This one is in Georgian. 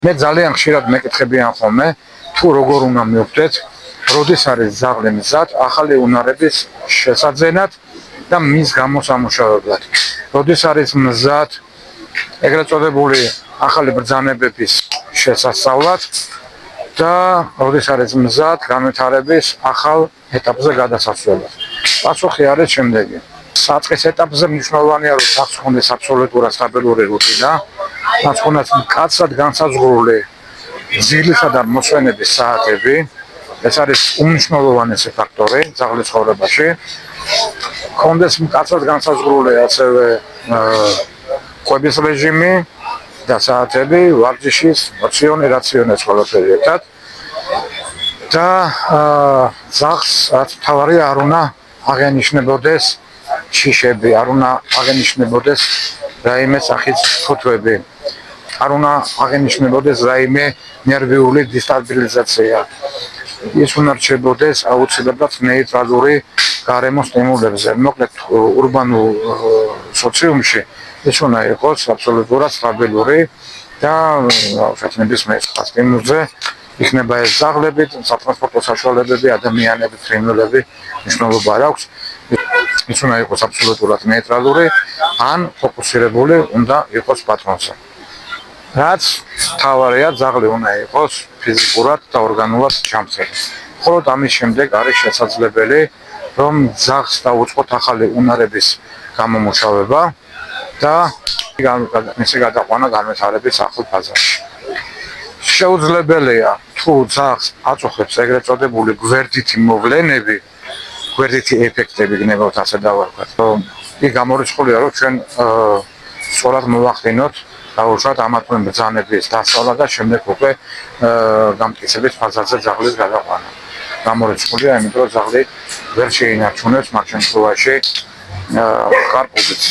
მე ძალიან ხშირად მეკითხებიან ხოლმე თუ როგორ უნდა მივხვდეთ როდის არის ძაღლი მზად ახალი უნარების შესაძენად და მის გამოსამუშავებლად. როდის არის მზად ეგრეთ წოდებული ახალი ბრძანებების შესასწავლად და როდის არის მზად განვითარების ახალ ეტაპზე გადასასვლელად. პასუხი არის შემდეგი. საწყის ეტაპზე მნიშვნელოვანია რომ სახლს ჰქონდეს აბსოლუტურად სტაბილური რუტინა, რაც ჰქონდეს მკაცრად განსაზღვრული ძილისა და მოსვენების საათები. ეს არის უმნიშვნელოვანესი ფაქტორი ძაღლის ცხოვრებაში. ჰქონდეს მკაცრად განსაზღვრული ასევე კვების რეჟიმი და საათები, ვარჯიშის, მოციონი, რაციონის ყველაფერი ერთად. და ძაღლს რაც თავარია არ უნდა აღენიშნებოდეს შიშები, არ უნდა აღენიშნებოდეს რაიმე სახის ფოთვები, არ უნდა აღენიშნებოდეს რაიმე ნერვიული დისტაბილიზაცია. ის უნდა რჩებოდეს აუცილებლად ნეიტრალური გარემოს სტიმულებზე. მოკლედ ურბანულ სოციუმში ეს უნდა იყოს აბსოლუტურად სტაბილური და ნებისმიერ სტიმულზე იქნება ეს ძაღლები, სატრანსპორტო საშუალებები, ადამიანები, ფრინველები, მნიშვნელობა არ აქვს. ის უნდა იყოს აბსოლუტურად ნეიტრალური, ან ფოკუსირებული უნდა იყოს პატრონზე. რაც თავარია, ძაღლი უნდა იყოს ფიზიკურად და ორგანულად ჯანმრთელი. მხოლოდ ამის შემდეგ არის შესაძლებელი, რომ ძაღლს დაუწყოთ ახალი უნარების გამომუშავება და მისი გადაყვანა განვითარების ახალ ფაზაში. შეუძლებელია თუ ძაღლს აწუხებს ეგრეთ წოდებული გვერდითი მოვლენები, გვერდითი ეფექტები გნებავთ ასე დავარქვათ. იქ გამორიცხულია რომ ჩვენ სწორად მოვახდინოთ დაუშვათ ამა თუ იმ ბრძანების დასწავლა და შემდეგ უკვე გამტკიცებით ფაზაზე ძაღლის გადაყვანა. გამორიცხულია, იმიტომ რომ ძაღლი ვერ შეინარჩუნებს მაგ შემთხვევაში გარკვეულს.